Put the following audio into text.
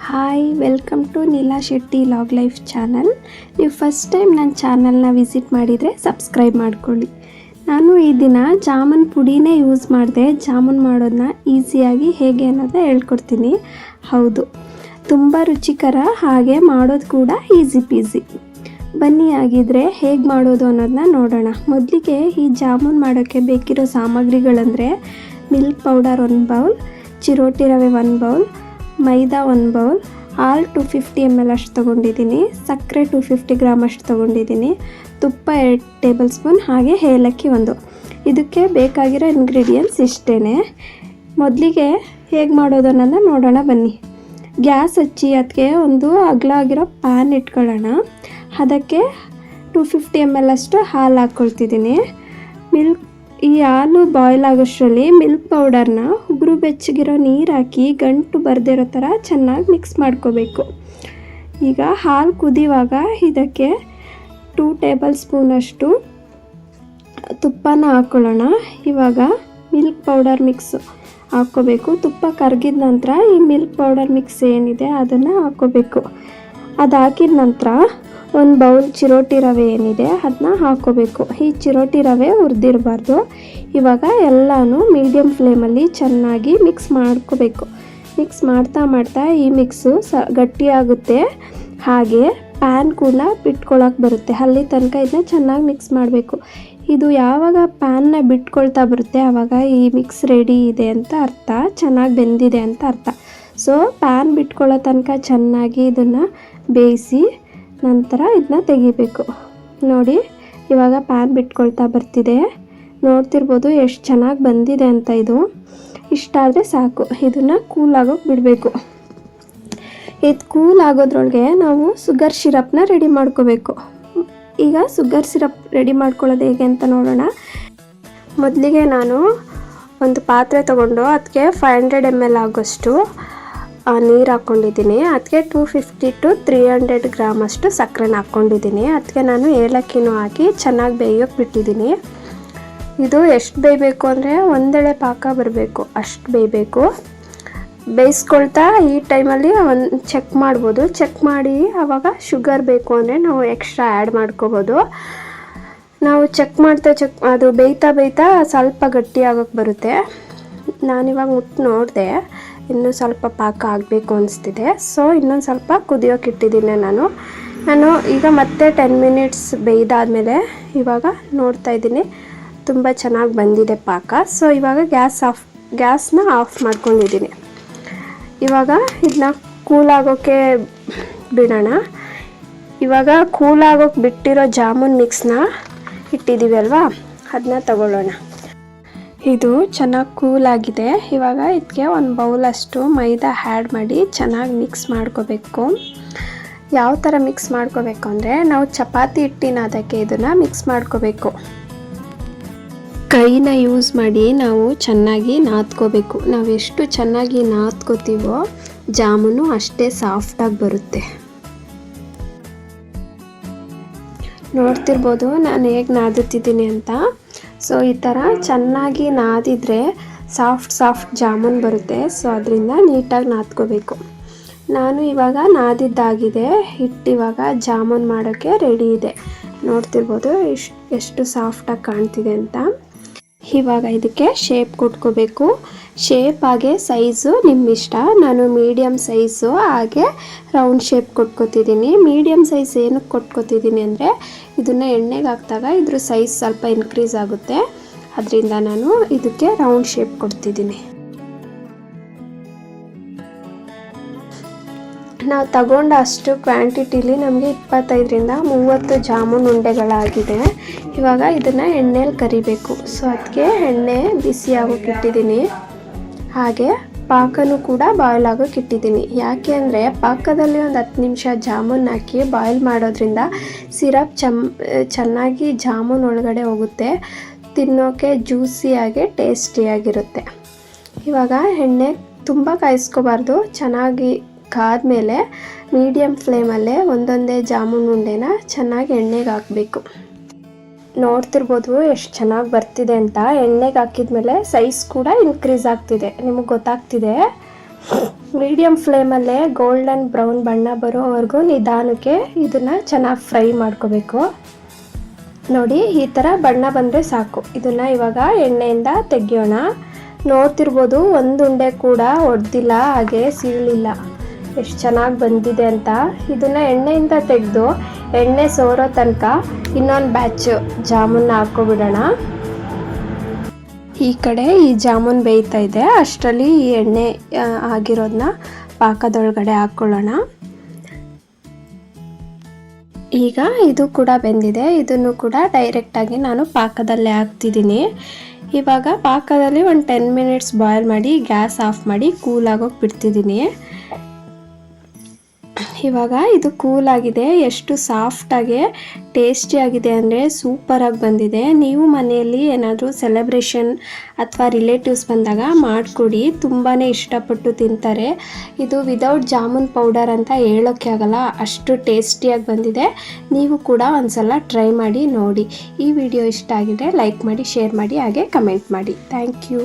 Hi, welcome to Neela Shetty log life channel. ನೀವು first time ನನ್ನ ಚಾನಲ್ನ ವಿಸಿಟ್ ಮಾಡಿದರೆ ಸಬ್ಸ್ಕ್ರೈಬ್ ಮಾಡ್ಕೊಳ್ಳಿ. ನಾನು ಈ ದಿನ ಜಾಮೂನ್ ಪುಡಿನೇ ಯೂಸ್ ಮಾಡಿದೆ. ಜಾಮೂನ್ ಮಾಡೋದನ್ನ ಈಸಿಯಾಗಿ ಹೇಗೆ ಅನ್ನೋದನ್ನ ಹೇಳ್ಕೊಡ್ತೀನಿ. ಹೌದು, ತುಂಬ ರುಚಿಕರ, ಹಾಗೆ ಮಾಡೋದು ಕೂಡ ಈಸಿ ಪೀಸಿ. ಬನ್ನಿ ಆಗಿದ್ರೆ ಹೇಗೆ ಮಾಡೋದು ಅನ್ನೋದನ್ನ ನೋಡೋಣ. ಮೊದಲಿಗೆ ಈ ಜಾಮೂನ್ ಮಾಡೋಕ್ಕೆ ಬೇಕಿರೋ ಸಾಮಗ್ರಿಗಳಂದರೆ ಮಿಲ್ಕ್ ಪೌಡರ್ 1 ಬೌಲ್, ಚಿರೋಟಿ ರವೆ 1 ಬೌಲ್, ಮೈದಾ 1 ಬೌಲ್, ಹಾಲು 250 ml ಅಷ್ಟು ತೊಗೊಂಡಿದ್ದೀನಿ, ಸಕ್ಕರೆ 250 ಗ್ರಾಮ್ ಅಷ್ಟು ತೊಗೊಂಡಿದ್ದೀನಿ, ತುಪ್ಪ 2 ಟೇಬಲ್ ಸ್ಪೂನ್, ಹಾಗೆ ಏಲಕ್ಕಿ 1. ಇದಕ್ಕೆ ಬೇಕಾಗಿರೋ ಇಂಗ್ರೀಡಿಯೆಂಟ್ಸ್ ಇಷ್ಟೇ. ಮೊದಲಿಗೆ ಹೇಗೆ ಮಾಡೋದು ಅನ್ನೋದನ್ನ ನೋಡೋಣ ಬನ್ನಿ. ಗ್ಯಾಸ್ ಹಚ್ಚಿ ಅದಕ್ಕೆ ಒಂದು ಅಗಲ ಆಗಿರೋ ಪ್ಯಾನ್ ಇಟ್ಕೊಳ್ಳೋಣ. ಅದಕ್ಕೆ 250 ml ಅಷ್ಟು ಹಾಲು ಹಾಕ್ಕೊಳ್ತಿದ್ದೀನಿ. ಈ ಹಾಲು ಬಾಯ್ಲ್ ಆಗೋಷ್ಟರಲ್ಲಿ ಮಿಲ್ಕ್ ಪೌಡರ್ನ ಉಗುರು ಬೆಚ್ಚಗಿರೋ ನೀರು ಹಾಕಿ ಗಂಟು ಬರದಿರೋ ಥರ ಚೆನ್ನಾಗಿ ಮಿಕ್ಸ್ ಮಾಡ್ಕೋಬೇಕು. ಈಗ ಹಾಲು ಕುದಿಯುವಾಗ ಇದಕ್ಕೆ 2 ಟೇಬಲ್ ಸ್ಪೂನಷ್ಟು ತುಪ್ಪನ ಹಾಕ್ಕೊಳ್ಳೋಣ. ಇವಾಗ ಮಿಲ್ಕ್ ಪೌಡರ್ ಮಿಕ್ಸ್ ಹಾಕ್ಕೋಬೇಕು. ತುಪ್ಪ ಕರಗಿದ ನಂತರ ಈ ಮಿಲ್ಕ್ ಪೌಡರ್ ಮಿಕ್ಸ್ ಏನಿದೆ ಅದನ್ನು ಹಾಕ್ಕೋಬೇಕು. ಅದು ಹಾಕಿದ ನಂತರ 1 ಬೌಲ್ ಚಿರೋಟಿ ರವೆ ಏನಿದೆ ಅದನ್ನ ಹಾಕ್ಕೋಬೇಕು. ಈ ಚಿರೋಟಿ ರವೆ ಹುರಿದಿರಬಾರ್ದು. ಇವಾಗ ಎಲ್ಲನೂ ಮೀಡಿಯಮ್ ಫ್ಲೇಮಲ್ಲಿ ಚೆನ್ನಾಗಿ ಮಿಕ್ಸ್ ಮಾಡ್ಕೋಬೇಕು. ಮಿಕ್ಸ್ ಮಾಡ್ತಾ ಈ ಮಿಕ್ಸು ಗಟ್ಟಿಯಾಗುತ್ತೆ, ಹಾಗೆ ಪ್ಯಾನ್ ಕೂಡ ಬಿಟ್ಕೊಳಕ್ಕೆ ಬರುತ್ತೆ. ಅಲ್ಲಿ ತನಕ ಇದನ್ನ ಚೆನ್ನಾಗಿ ಮಿಕ್ಸ್ ಮಾಡಬೇಕು. ಇದು ಯಾವಾಗ ಪ್ಯಾನ್ನ ಬಿಟ್ಕೊಳ್ತಾ ಬರುತ್ತೆ ಆವಾಗ ಈ ಮಿಕ್ಸ್ ರೆಡಿ ಇದೆ ಅಂತ ಅರ್ಥ, ಚೆನ್ನಾಗಿ ಬೆಂದಿದೆ ಅಂತ ಅರ್ಥ. ಸೊ ಪ್ಯಾನ್ ಬಿಟ್ಕೊಳ್ಳೋ ತನಕ ಚೆನ್ನಾಗಿ ಇದನ್ನು ಬೇಯಿಸಿ ನಂತರ ಇದನ್ನ ತೆಗಿಬೇಕು. ನೋಡಿ, ಇವಾಗ ಪ್ಯಾನ್ ಬಿಟ್ಕೊಳ್ತಾ ಬರ್ತಿದೆ. ನೋಡ್ತಿರ್ಬೋದು ಎಷ್ಟು ಚೆನ್ನಾಗಿ ಬಂದಿದೆ ಅಂತ. ಇದು ಇಷ್ಟಾದರೆ ಸಾಕು. ಇದನ್ನು ಕೂಲ್ ಆಗೋಕ್ಕೆ ಬಿಡಬೇಕು. ಇದು ಕೂಲ್ ಆಗೋದ್ರೊಳಗೆ ನಾವು ಶುಗರ್ ಸಿರಪ್ನ ರೆಡಿ ಮಾಡ್ಕೋಬೇಕು. ಈಗ ಶುಗರ್ ಸಿರಪ್ ರೆಡಿ ಮಾಡ್ಕೊಳ್ಳೋದು ಹೇಗೆ ಅಂತ ನೋಡೋಣ. ಮೊದಲಿಗೆ ನಾನು ಒಂದು ಪಾತ್ರೆ ತೊಗೊಂಡು ಅದಕ್ಕೆ 500 ml ಆಗೋಷ್ಟು ನೀರು ಹಾಕ್ಕೊಂಡಿದ್ದೀನಿ. ಅದಕ್ಕೆ 250 to 300 ಗ್ರಾಮ್ ಅಷ್ಟು ಸಕ್ಕರೆನ ಹಾಕ್ಕೊಂಡಿದ್ದೀನಿ. ಅದಕ್ಕೆ ನಾನು ಏಲಕ್ಕಿನೂ ಹಾಕಿ ಚೆನ್ನಾಗಿ ಬೇಯೋಕ್ಕೆ ಬಿಟ್ಟಿದ್ದೀನಿ. ಇದು ಎಷ್ಟು ಬೇಯಬೇಕು ಅಂದರೆ ಒಂದೆಳೆ ಪಾಕ ಬರಬೇಕು, ಅಷ್ಟು ಬೇಯಬೇಕು. ಬೇಯಿಸ್ಕೊಳ್ತಾ ಈ ಟೈಮಲ್ಲಿ ಚೆಕ್ ಮಾಡ್ಬೋದು. ಚೆಕ್ ಮಾಡಿ ಆವಾಗ ಶುಗರ್ ಬೇಕು ಅಂದರೆ ನಾವು ಎಕ್ಸ್ಟ್ರಾ ಆ್ಯಡ್ ಮಾಡ್ಕೋಬೋದು. ನಾವು ಚೆಕ್ ಅದು ಬೇಯ್ತಾ ಸ್ವಲ್ಪ ಗಟ್ಟಿ ಆಗೋಕ್ಕೆ ಬರುತ್ತೆ. ನಾನಿವಾಗ ಮುಟ್ಟು ನೋಡಿದೆ, ಇನ್ನೂ ಸ್ವಲ್ಪ ಪಾಕ ಆಗಬೇಕು ಅನಿಸ್ತಿದೆ. ಸೊ ಇನ್ನೊಂದು ಸ್ವಲ್ಪ ಕುದಿಯೋಕೆ ಇಟ್ಟಿದ್ದೀನಿ ನಾನು ಈಗ ಮತ್ತೆ 10 ಮಿನಿಟ್ಸ್ ಬೇಯ್ದಾದಮೇಲೆ ಇವಾಗ ನೋಡ್ತಾ ಇದ್ದೀನಿ, ತುಂಬ ಚೆನ್ನಾಗಿ ಬಂದಿದೆ ಪಾಕ. ಸೊ ಇವಾಗ ಗ್ಯಾಸ್ನ ಆಫ್ ಮಾಡ್ಕೊಂಡಿದ್ದೀನಿ. ಇವಾಗ ಇದನ್ನ ಕೂಲ್ ಆಗೋಕ್ಕೆ ಬಿಡೋಣ. ಇವಾಗ ಕೂಲ್ ಆಗೋಕ್ಕೆ ಬಿಟ್ಟಿರೋ ಜಾಮೂನ್ ಮಿಕ್ಸ್ನ ಇಟ್ಟಿದ್ದೀವಿ ಅಲ್ವಾ, ಅದನ್ನ ತಗೊಳ್ಳೋಣ. ಇದು ಚೆನ್ನಾಗಿ ಕೂಲ್ ಆಗಿದೆ. ಇವಾಗ ಇದಕ್ಕೆ 1 ಬೌಲಷ್ಟು ಮೈದಾ ಆ್ಯಡ್ ಮಾಡಿ ಚೆನ್ನಾಗಿ ಮಿಕ್ಸ್ ಮಾಡ್ಕೋಬೇಕು. ಯಾವ ಥರ ಮಿಕ್ಸ್ ಮಾಡ್ಕೋಬೇಕು ಅಂದರೆ ನಾವು ಚಪಾತಿ ಹಿಟ್ಟಿನ ಅದಕ್ಕೆ ಇದನ್ನು ಮಿಕ್ಸ್ ಮಾಡ್ಕೋಬೇಕು. ಕೈನ ಯೂಸ್ ಮಾಡಿ ನಾವು ಚೆನ್ನಾಗಿ ನಾದ್ಕೋಬೇಕು. ನಾವು ಎಷ್ಟು ಚೆನ್ನಾಗಿ ನಾದ್ಕೋತೀವೋ ಜಾಮೂನು ಅಷ್ಟೇ ಸಾಫ್ಟಾಗಿ ಬರುತ್ತೆ. ನೋಡ್ತಿರ್ಬೋದು ನಾನು ಹೇಗೆ ನಾದುತ್ತಿದ್ದೀನಿ ಅಂತ. ಸೊ ಈ ಥರ ಚೆನ್ನಾಗಿ ನಾದಿದ್ರೆ ಸಾಫ್ಟ್ ಜಾಮೂನ್ ಬರುತ್ತೆ. ಸೊ ಅದರಿಂದ ನೀಟಾಗಿ ನಾದ್ಕೋಬೇಕು. ನಾನು ಇವಾಗ ನಾದಿದ್ದಾಗಿದೆ. ಹಿಟ್ಟಿವಾಗ ಜಾಮೂನ್ ಮಾಡೋಕ್ಕೆ ರೆಡಿ ಇದೆ. ನೋಡ್ತಿರ್ಬೋದು ಎಷ್ಟು ಸಾಫ್ಟಾಗಿ ಕಾಣ್ತಿದೆ ಅಂತ. ಇವಾಗ ಇದಕ್ಕೆ ಶೇಪ್ ಕೊಟ್ಕೋಬೇಕು. ಶೇಪ್ ಹಾಗೆ ಸೈಜು ನಿಮ್ಮ ಇಷ್ಟ. ನಾನು ಮೀಡಿಯಮ್ ಸೈಜು ಹಾಗೆ ರೌಂಡ್ ಶೇಪ್ ಕೊಟ್ಕೋತಿದ್ದೀನಿ. ಮೀಡಿಯಮ್ ಸೈಜ್ ಏನಕ್ಕೆ ಕೊಟ್ಕೋತಿದ್ದೀನಿ ಅಂದರೆ ಇದನ್ನು ಎಣ್ಣೆಗೆ ಹಾಕಿದಾಗ ಇದ್ರ ಸೈಜ್ ಸ್ವಲ್ಪ ಇನ್ಕ್ರೀಸ್ ಆಗುತ್ತೆ. ಅದರಿಂದ ನಾನು ಇದಕ್ಕೆ ರೌಂಡ್ ಶೇಪ್ ಕೊಡ್ತಿದ್ದೀನಿ. ನಾವು ತಗೊಂಡ ಅಷ್ಟು ಕ್ವಾಂಟಿಟಿಲಿ ನಮಗೆ 25ರಿಂದ 30 ಜಾಮೂನ್ ಉಂಡೆಗಳಾಗಿದೆ. ಇವಾಗ ಇದನ್ನು ಎಣ್ಣೆಯಲ್ಲಿ ಕರಿಬೇಕು. ಸೊ ಅದಕ್ಕೆ ಎಣ್ಣೆ ಬಿಸಿ ಆಗೋಕೆ ಇಟ್ಟಿದ್ದೀನಿ. ಹಾಗೆ ಪಾಕನೂ ಕೂಡ ಬಾಯ್ಲ್ ಆಗೋಕೆ ಇಟ್ಟಿದ್ದೀನಿ. ಯಾಕೆ ಅಂದರೆ ಪಾಕದಲ್ಲಿ ಒಂದು 10 ನಿಮಿಷ ಜಾಮೂನ್ ಹಾಕಿ ಬಾಯ್ಲ್ ಮಾಡೋದ್ರಿಂದ ಸಿರಪ್ ಚೆನ್ನಾಗಿ ಜಾಮೂನ್ ಒಳಗಡೆ ಹೋಗುತ್ತೆ. ತಿನ್ನೋಕ್ಕೆ ಜ್ಯೂಸಿಯಾಗಿ ಟೇಸ್ಟಿಯಾಗಿರುತ್ತೆ. ಇವಾಗ ಎಣ್ಣೆ ತುಂಬ ಕಾಯಿಸ್ಕೋಬಾರ್ದು. ಚೆನ್ನಾಗಿ ಕಾದ್ಮೇಲೆ ಮೀಡಿಯಮ್ ಫ್ಲೇಮಲ್ಲೇ ಒಂದೊಂದೇ ಜಾಮೂನ್ ಉಂಡೆನ ಚೆನ್ನಾಗಿ ಎಣ್ಣೆಗೆ ಹಾಕಬೇಕು. ನೋಡ್ತಿರ್ಬೋದು ಎಷ್ಟು ಚೆನ್ನಾಗಿ ಬರ್ತಿದೆ ಅಂತ. ಎಣ್ಣೆಗೆ ಹಾಕಿದ್ಮೇಲೆ ಸೈಜ್ ಕೂಡ ಇನ್ಕ್ರೀಸ್ ಆಗ್ತಿದೆ, ನಿಮಗೆ ಗೊತ್ತಾಗ್ತಿದೆ. ಮೀಡಿಯಮ್ ಫ್ಲೇಮಲ್ಲೇ ಗೋಲ್ಡನ್ ಬ್ರೌನ್ ಬಣ್ಣ ಬರೋವರೆಗೂ ನಿಧಾನಕ್ಕೆ ಇದನ್ನು ಚೆನ್ನಾಗಿ ಫ್ರೈ ಮಾಡ್ಕೋಬೇಕು. ನೋಡಿ ಈ ಥರ ಬಣ್ಣ ಬಂದರೆ ಸಾಕು. ಇದನ್ನು ಇವಾಗ ಎಣ್ಣೆಯಿಂದ ತೆಗಿಯೋಣ. ನೋಡ್ತಿರ್ಬೋದು ಒಂದು ಉಂಡೆ ಕೂಡ ಒಡೆದಿಲ್ಲ, ಹಾಗೆ ಸೀಳಿಲ್ಲ, ಎಷ್ಟು ಚೆನ್ನಾಗಿ ಬಂದಿದೆ ಅಂತ. ಇದನ್ನು ಎಣ್ಣೆಯಿಂದ ತೆಗೆದು ಎಣ್ಣೆ ಸೋರೋ ತನಕ ಇನ್ನೊಂದು ಬ್ಯಾಚ್ ಜಾಮೂನ್ನ ಹಾಕ್ಕೊಬಿಡೋಣ. ಈ ಕಡೆ ಈ ಜಾಮೂನ್ ಬೇಯ್ತಾ ಇದೆ, ಅಷ್ಟರಲ್ಲಿ ಈ ಎಣ್ಣೆ ಆಗಿರೋದನ್ನ ಪಾಕದೊಳಗಡೆ ಹಾಕ್ಕೊಳ್ಳೋಣ. ಈಗ ಇದು ಕೂಡ ಬೆಂದಿದೆ, ಇದನ್ನು ಕೂಡ ಡೈರೆಕ್ಟಾಗಿ ನಾನು ಪಾಕದಲ್ಲೇ ಹಾಕ್ತಿದ್ದೀನಿ. ಇವಾಗ ಪಾಕದಲ್ಲಿ ಒಂದು 10 ಮಿನಿಟ್ಸ್ ಬಾಯ್ಲ್ ಮಾಡಿ ಗ್ಯಾಸ್ ಆಫ್ ಮಾಡಿ ಕೂಲಾಗೋಗಿ ಬಿಡ್ತಿದ್ದೀನಿ. ಇವಾಗ ಇದು ಕೂಲಾಗಿದೆ, ಎಷ್ಟು ಸಾಫ್ಟಾಗಿ ಟೇಸ್ಟಿಯಾಗಿದೆ ಅಂದರೆ ಸೂಪರಾಗಿ ಬಂದಿದೆ. ನೀವು ಮನೆಯಲ್ಲಿ ಏನಾದರೂ ಸೆಲೆಬ್ರೇಷನ್ ಅಥವಾ ರಿಲೇಟಿವ್ಸ್ ಬಂದಾಗ ಮಾಡಿಕೊಡಿ, ತುಂಬಾ ಇಷ್ಟಪಟ್ಟು ತಿಂತಾರೆ. ಇದು ವಿದೌಟ್ ಜಾಮೂನ್ ಪೌಡರ್ ಅಂತ ಹೇಳೋಕ್ಕೆ ಆಗಲ್ಲ, ಅಷ್ಟು ಟೇಸ್ಟಿಯಾಗಿ ಬಂದಿದೆ. ನೀವು ಕೂಡ ಒಂದ್ಸಲ ಟ್ರೈ ಮಾಡಿ ನೋಡಿ. ಈ ವಿಡಿಯೋ ಇಷ್ಟ ಆಗಿದ್ರೆ ಲೈಕ್ ಮಾಡಿ, ಶೇರ್ ಮಾಡಿ, ಹಾಗೆ ಕಮೆಂಟ್ ಮಾಡಿ. Thank you.